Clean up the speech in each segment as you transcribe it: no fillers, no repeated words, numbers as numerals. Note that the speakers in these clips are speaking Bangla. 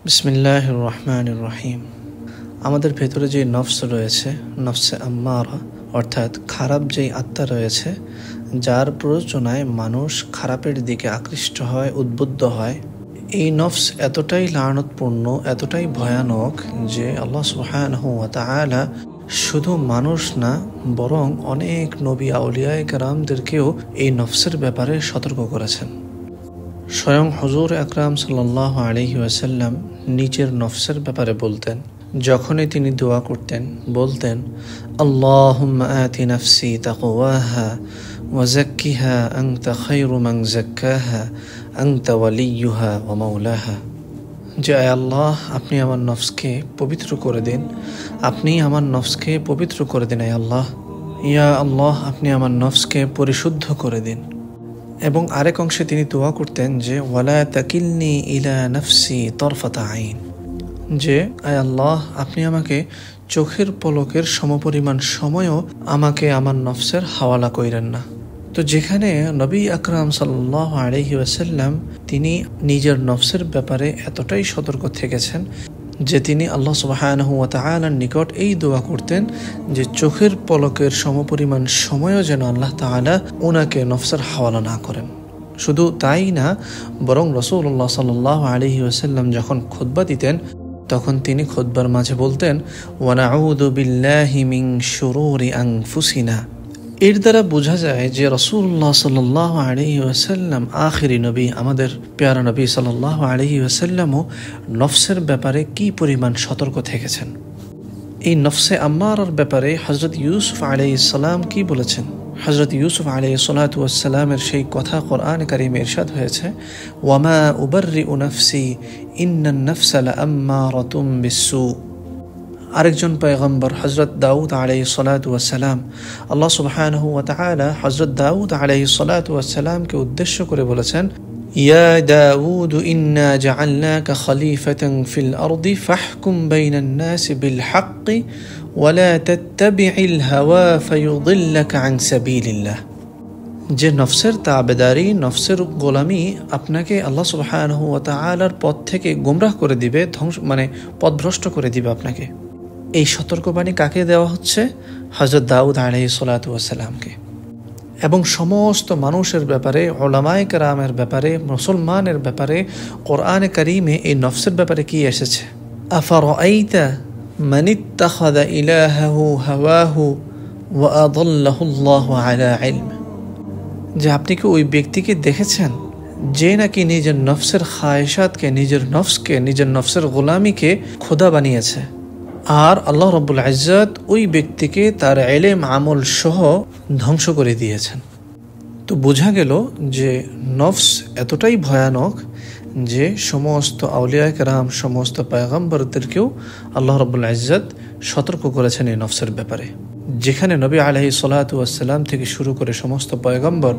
বিসমিল্লাহির রহমানির রহিম। আমাদের ভেতরে যে নফস রয়েছে, নফসে আম্মারা, অর্থাৎ খারাপ যেই আত্মা রয়েছে, যার প্ররোচনায় মানুষ খারাপের দিকে আকৃষ্ট হয়, উদ্বুদ্ধ হয়, এই নফস এতটাই লানত-পূর্ণ, এতটাই ভয়ানক যে আল্লাহ সুবহানাহু ওয়া তাআলা শুধু মানুষ না, বরং অনেক নবী আউলিয়ায়ে কেরামদেরকেও এই নফসের ব্যাপারে সতর্ক করেছেন। স্বয়ং হুজুর আকরাম সাল্লাল্লাহু আলাইহি ওয়াসাল্লাম নিজের নফসের ব্যাপারে বলতেন। যখনই তিনি দোয়া করতেন, বলতেন, আল্লাহুম্মা আতি নাফসি তাকওয়াহা ওয়া যাক্কিহা আনতা খায়রু মান যাক্কাহা আনতা ওয়ালিয়্যুহা ওয়া মাওলাহা। যে আয় আল্লাহ, আপনি আমার নফসকে পবিত্র করে দিন, আপনি আমার নফসকে পবিত্র করে দিন। আয় আল্লাহ, ইয়া আল্লাহ, আপনি আমার নফসকে পরিশুদ্ধ করে দিন। এবং আরেক অংশে তিনি দোয়া করতেন যে ওয়ালা তাকিলনি ইলা নাফসি তরফাতা আইন, যে আয় আল্লাহ, আপনি আমাকে চোখের পলকের সমপরিমাণ সময়ও আমাকে আমার নফসের হাওয়ালা কইরেন না। তো যেখানে নবী আকরাম সাল্লাল্লাহু আলাইহি ওয়াসাল্লাম তিনি নিজের নফসের ব্যাপারে এতটাই সতর্ক থেকেছেন যে তিনি আল্লাহ সুবহানাহু ওয়া তাআলার নিকট এই দোয়া করতেন যে চোখের পলকের সমপরিমাণ সময়ও যেন আল্লাহ তাআলা ওনাকে নফসের হাওয়ালা না করেন। শুধু তাই না, বরং রাসূলুল্লাহ সাল্লাল্লাহু আলাইহি ওয়াসাল্লাম যখন খুতবা দিতেন, তখন তিনি খুতবার মাঝে বলতেন, ওয়া নাউযু বিল্লাহি মিন শুরুরি আনফুসিনা। এর দ্বারা বোঝা যায় যে রাসূলুল্লাহ সাল্লাল্লাহু আলাইহি ওয়াসাল্লাম আখিরি নবী, আমাদের প্যারা নবী সাল্লাল্লাহু আলাইহি ওয়াসাল্লামও নফসের ব্যাপারে কি পরিমাণ সতর্ক থেকেছেন। এই নফসে আম্মারার ব্যাপারে হযরত ইউসুফ আলাইহিস সালাম কি বলেছেন? হযরত ইউসুফ আলাইহিস সালাতু ওয়াস সালামের সেই কথা কোরআন কারীমে ইরশাদ হয়েছে, ওয়ামা উবাররিউ নাফসি ইন্নান নাফসা লাআম্মারাতুম বিসসু। আরেকজন পয়গম্বর হযরত দাউদ আলাইহিস সালাতু ওয়াস সালাম, আল্লাহ সুবহানাহু ওয়া তাআলা হযরত দাউদ আলাইহিস সালাতু ওয়াস সালামকে উদ্দেশ্য করে বলেছেন, ইয়া দাউদ ইন্না জাআলনাকা খলিফাতান ফিল আরদি ফাহকুম বাইনান নাসি বিল হাক্কি ওয়া লা তাত্তাবি'ল হাওয়া ফায়ুদিল্লাকা আন সাবিলিল্লাহ। যে নফসের তাবেদারি, নফসের গোলামি আপনাকে আল্লাহ সুবহানাহু ওয়া তাআলার পথ থেকে গোমরাহ করে দিবে, পথভ্রষ্ট করে দিবে আপনাকে। এই সতর্কবাণী কাকে দেওয়া হচ্ছে? হযরত দাউদ আলাইহিস সালাতু ওয়াস সালামকে। এবং সমস্ত মানুষের ব্যাপারে, উলামায়ে কেরামের ব্যাপারে, মুসলমানের ব্যাপারে কোরআনে কারীমে এই নফসের ব্যাপারে কি এসেছে? আফারাআইতা মান ইত্তাখাযা ইলাহাহু হাওয়াহু ওয়া আযাল্লাহু আল্লাহু আলা ইলম। যে আপনি কি ওই ব্যক্তিকে দেখেছেন যে নাকি নিজের নফসের খায়েশাতকে, নিজের নফসকে, নিজের নফসের গোলামিকে খোদা বানিয়েছে, আর আল্লাহ রাব্বুল ইজ্জত ওই ব্যক্তিকে তার ইলম আমল সহ ধ্বংস করে দিয়েছেন। তো বোঝা গেল যে নফস এতটাই ভয়ানক যে সমস্ত আউলিয়ায়ে কেরাম, সমস্ত পয়গম্বরদেরকেও আল্লাহ রাব্বুল ইজ্জত সতর্ক করেছেন এই নফসের ব্যাপারে। যেখানে নবী আলাইহিস সালাতু ওয়াস সালাম থেকে শুরু করে সমস্ত পয়গম্বর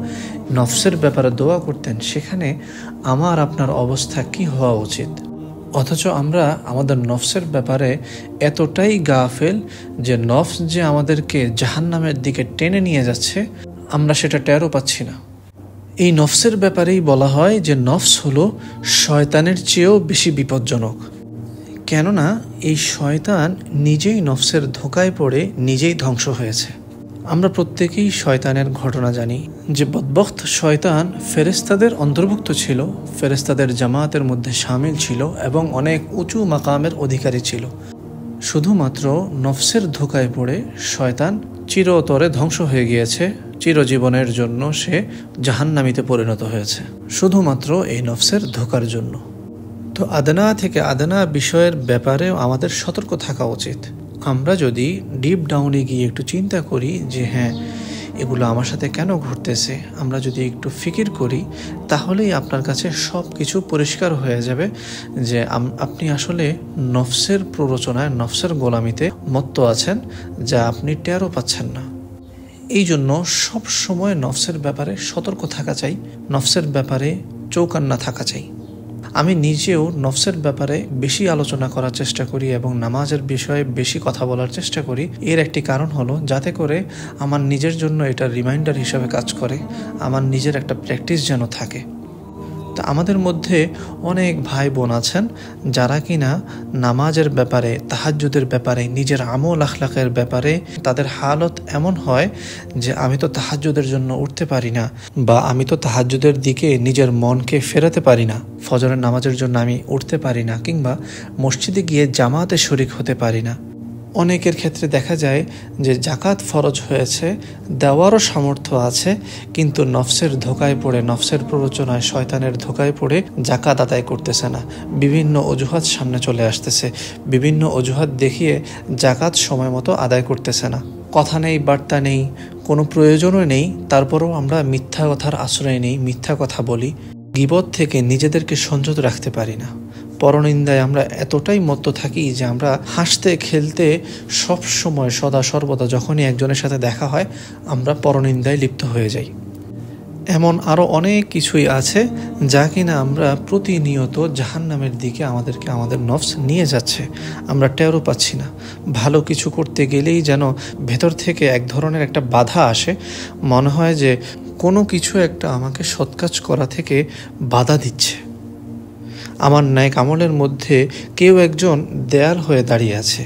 নফসের ব্যাপারে দোয়া করতেন, সেখানে আমার আপনার অবস্থা কি হওয়া উচিত? অথচ আমরা আমাদের নফসের ব্যাপারে এতটাই গাফেল যে নফস যে আমাদেরকে জাহান্নামের দিকে টেনে নিয়ে যাচ্ছে, আমরা সেটা টেরও পাচ্ছি না। এই নফসের ব্যাপারেই বলা হয় যে নফস হলো শয়তানের চেয়েও বেশি বিপজ্জনক। কেননা এই শয়তান নিজেই নফসের ধোঁকায় পড়ে নিজেই ধ্বংস হয়েছে। আমরা প্রত্যেকেই শয়তানের ঘটনা জানি যে বদবখ্ত শয়তান ফেরেশতাদের অন্তর্ভুক্ত ছিল, ফেরেশতাদের জামাতের মধ্যে শামিল ছিল এবং অনেক উঁচু মাকামের অধিকারী ছিল। শুধুমাত্র নফসের ধোঁকায় পড়ে শয়তান চিরতরে ধ্বংস হয়ে গিয়েছে, চিরজীবনের জন্য সে জাহান্নামীতে পরিণত হয়েছে, শুধুমাত্র এই নফসের ধোঁকার জন্য। তো আদনা থেকে আদনা বিষয়ের ব্যাপারেও আমাদের সতর্ক থাকা উচিত। আমরা যদি ডিপ ডাউনে গিয়ে একটু চিন্তা করি যে হ্যাঁ, এগুলো আমার সাথে কেন ঘটতেছে, আমরা যদি একটু ফিকির করি, তাহলেই আপনার কাছে সব কিছু পরিষ্কার হয়ে যাবে যে আপনি আসলে নফসের প্ররোচনায়, নফসের গোলামিতে মত্ত আছেন, যা আপনি টেরও পাচ্ছেন না। এই জন্য সব সময় নফসের ব্যাপারে সতর্ক থাকা চাই, নফসের ব্যাপারে চৌকান্না থাকা চাই। আমি নিজেও নফসের ব্যাপারে বেশি আলোচনা করার চেষ্টা করি এবং নামাজের বিষয়ে বেশি কথা বলার চেষ্টা করি। এর একটি কারণ হলো যাতে করে আমার নিজের জন্য এটা রিমাইন্ডার হিসাবে কাজ করে, আমার নিজের একটা প্র্যাকটিস যেন থাকে। তো তো আমাদের মধ্যে অনেক ভাই বোন আছেন যারা কিনা নামাজের ব্যাপারে, তাহাজ্জুদের ব্যাপারে, নিজের আমল আখলাকের ব্যাপারে তাদের হালত এমন হয় যে আমি তো তাহাজ্জুদের জন্য উঠতে পারি না, বা আমি তো তাহাজ্জুদের দিকে নিজের মনকে ফেরাতে পারি না, ফজরের নামাজের জন্য আমি উঠতে পারি না, কিংবা মসজিদে গিয়ে জামাতে শরিক হতে পারি না। অনেকের ক্ষেত্রে দেখা যায় যে জাকাত ফরজ হয়েছে, দেওয়ারও সামর্থ্য আছে, কিন্তু নফসের ধোকায় পড়ে, নফসের প্ররোচনায়, শয়তানের ধোকায় পড়ে জাকাত আদায় করতেছে না। বিভিন্ন অজুহাত সামনে চলে আসতেছে, বিভিন্ন অজুহাত দেখিয়ে জাকাত সময় মতো আদায় করতেছে না। কথা নেই, বার্তা নেই, কোনো প্রয়োজনও নেই, তারপরেও আমরা মিথ্যা কথার আশ্রয় নেই, মিথ্যা কথা বলি। গীবত থেকে নিজেদেরকে সংযত রাখতে পারি না। পরনিন্দায় আমরা এতটাই মত্ত থাকি যে আমরা হাসতে খেলতে সব সময়, সদা সর্বদা যখনই একজনের সাথে দেখা হয় আমরা পরনিন্দায় লিপ্ত হয়ে যাই। এমন আরও অনেক কিছুই আছে যা কিনা আমরা প্রতিনিয়ত জাহান্নামের দিকে আমাদেরকে আমাদের নফস নিয়ে যাচ্ছে, আমরা টেরও পাচ্ছি না। ভালো কিছু করতে গেলেই যেন ভেতর থেকে এক ধরনের একটা বাধা আসে, মনে হয় যে কোনো কিছু একটা আমাকে সৎকাজ করা থেকে বাধা দিচ্ছে। আমার ন্যায় আমলের মধ্যে কেউ একজন দেয়াল হয়ে দাঁড়িয়ে আছে।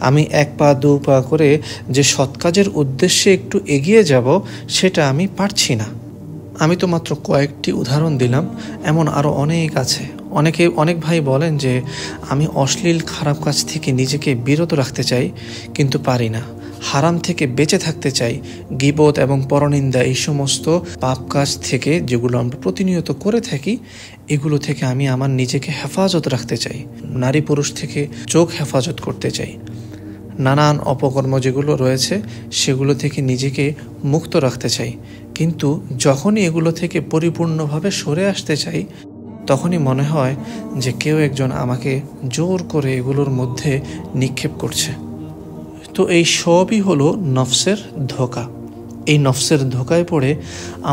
আমি এক পা দু পা করে যে সৎ কাজের উদ্দেশ্যে একটু এগিয়ে যাব সেটা আমি পারছি না। আমি তো মাত্র কয়েকটি উদাহরণ দিলাম, এমন আরও অনেক আছে। অনেক ভাই বলেন যে আমি অশ্লীল খারাপ কাজ থেকে নিজেকে বিরত রাখতে চাই, কিন্তু পারি না। হারাম থেকে বেঁচে থাকতে চাই, গীবত এবং পরনিন্দা এই সমস্ত পাপ কাজ থেকে যেগুলো আমরা প্রতিনিয়ত করে থাকি, এগুলো থেকে আমি আমার নিজেকে হেফাজত রাখতে চাই। নারী পুরুষ থেকে চোখ হেফাজত করতে চাই। নানান অপকর্ম যেগুলো রয়েছে সেগুলো থেকে নিজেকে মুক্ত রাখতে চাই, কিন্তু যখনই এগুলো থেকে পরিপূর্ণভাবে সরে আসতে চাই তখনই মনে হয় যে কেউ একজন আমাকে জোর করে এগুলোর মধ্যে নিক্ষেপ করছে। তো এই সবই হলো নফসের ধোঁকা। এই নফসের ধোঁকায় পড়ে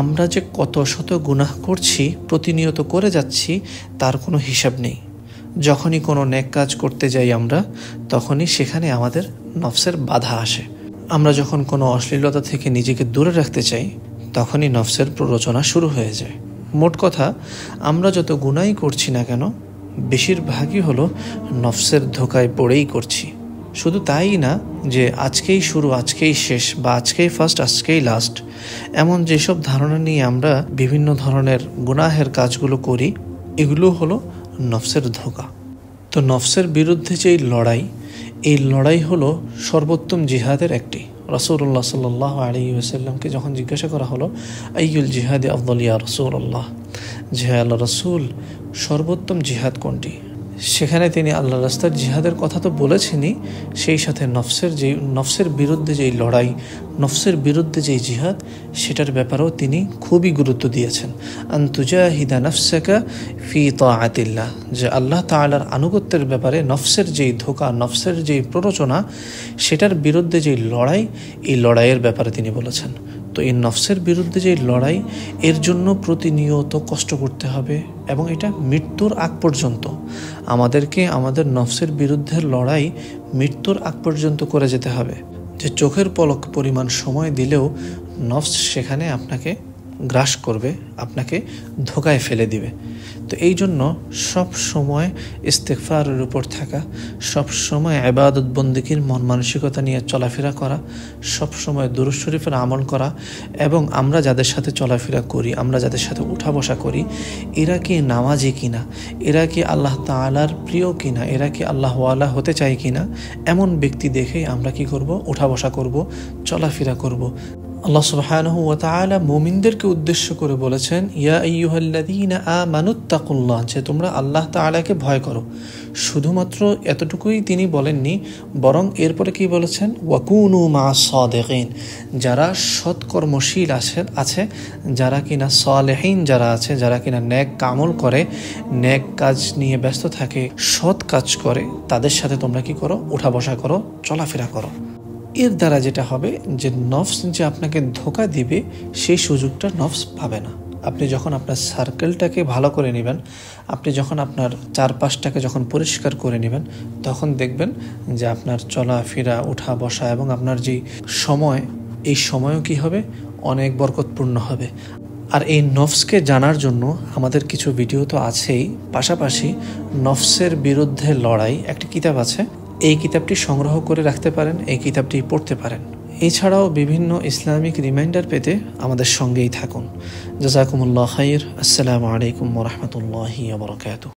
আমরা যে কত শত গুনাহ করছি, প্রতিনিয়ত করে যাচ্ছি, তার কোনো হিসাব নেই। যখনই কোনো নেক কাজ করতে যাই আমরা, তখনই সেখানে আমাদের নফসের বাধা আসে। আমরা যখন কোনো অশ্লীলতা থেকে নিজেকে দূরে রাখতে চাই, তখনই নফসের প্ররোচনা শুরু হয়ে যায়। মোট কথা, আমরা যত গুনাহই করছি না কেন, বেশিরভাগই হলো নফসের ধোঁকায় পড়েই করছি। শুধু তাই না যে আজকেই শুরু, আজকেই শেষ, বা আজকেই ফার্স্ট, আজকেই লাস্ট, এমন যেসব ধারণা নিয়ে আমরা বিভিন্ন ধরনের গুনাহের কাজগুলো করি, এগুলো হলো নফসের ধোঁকা। তো নফসের বিরুদ্ধে যেই লড়াই, এই লড়াই হলো সর্বোত্তম জিহাদের একটি। রাসূলুল্লাহ সাল্লাল্লাহু আলাইহি ওয়াসাল্লামকে যখন জিজ্ঞাসা করা হলো আইয়ুল জিহাদি আফদল ইয়া রাসূলুল্লাহ, যে আল্লাহ রাসূল সর্বোত্তম জিহাদ কোনটি, সেখানে তিনি আল্লাহ রাস্তার জিহাদের কথা তো বলেছেনই, সেই সাথে নফসের বিরুদ্ধে যেই লড়াই, নফসের বিরুদ্ধে যেই জিহাদ, সেটার ব্যাপারেও তিনি খুবই গুরুত্ব দিয়েছেন। আন তুজাহিদা নাফসাকা ফি তাআতিল্লাহ, যে আল্লাহ তাআলার আনুগত্যের ব্যাপারে নফসের যেই ধোঁকা, নফসের যেই প্ররোচনা, সেটার বিরুদ্ধে যেই লড়াই, এই লড়াইয়ের ব্যাপারে তিনি বলেছেন। তো এই নফসের বিরুদ্ধে যে লড়াই, এর জন্য প্রতিনিয়ত কষ্ট করতে হবে, এবং এটা মৃত্যুর আগ পর্যন্ত আমাদেরকে আমাদের নফসের বিরুদ্ধে লড়াই মৃত্যুর আগ পর্যন্ত করে যেতে হবে। যে চোখের পলক পরিমাণ সময় দিলেও নফস সেখানে আপনাকে গ্রাস করবে, আপনাকে ধোঁকায় ফেলে দিবে। তো এই জন্য সব সময় ইস্তেগফারের উপর থাকা, সব সময় ইবাদত বন্দেগীর মন মানসিকতা নিয়ে চলাফেরা করা, সব সময় দুরূদ শরীফের আমল করা, এবং আমরা যাদের সাথে চলাফেরা করি, আমরা যাদের সাথে উঠা বসা করি, এরা কি নামাজি কিনা, এরা কি আল্লাহ তাআলার প্রিয় কিনা, এরা কি আল্লাহওয়ালা হতে চায় কিনা, এমন ব্যক্তি দেখেই আমরা কি করব, উঠা বসা করব, চলাফেরা করব। আল্লাহ সুবহানাহু ওয়া তাআলা মুমিনদেরকে উদ্দেশ্য করে বলেছেন, ইয়া আইয়ুহাল্লাযীনা আমানুত্তাকুল্লাহ, যে তোমরা আল্লাহ তাআলাকে ভয় করো। শুধুমাত্র এতটুকুই তিনি বলেননি, বরং এরপরে কি বলেছেন, ওয়াকুনু মা'আস সাদিকিন, যারা সৎকর্মশীল আছে, যারা কিনা সালেহিন যারা আছে, যারা কিনা নেক আমল করে, নেক কাজ নিয়ে ব্যস্ত থাকে, সৎ কাজ করে, তাদের সাথে তোমরা কি করো, উঠা বসা করো, চলাফেরা করো। এর দ্বারা যেটা হবে যে নফস যে আপনাকে ধোঁকা দিবে, সেই সুযোগটা নফস পাবে না। আপনি যখন আপনার সার্কেলটাকে ভালো করে নেবেন, আপনি যখন আপনার চারপাশটাকে যখন পরিষ্কার করে নেবেন, তখন দেখবেন যে আপনার চলাফেরা, উঠা বসা এবং আপনার যেই সময়, এই সময়ও কি হবে, অনেক বরকতপূর্ণ হবে। আর এই নফসকে জানার জন্য আমাদের কিছু ভিডিও তো আছেই, পাশাপাশি নফসের বিরুদ্ধে লড়াই একটি কিতাব আছে। এই কিতাবটি সংগ্রহ করে রাখতে পারেন, এই কিতাবটি পড়তে পারেন। এছাড়াও বিভিন্ন ইসলামিক রিমাইন্ডার পেতে আমাদের সঙ্গেই থাকুন। জাযাকুমুল্লাহ খাইর। আসসালামু আলাইকুম ওয়া রাহমাতুল্লাহি ওয়া বারাকাতুহু।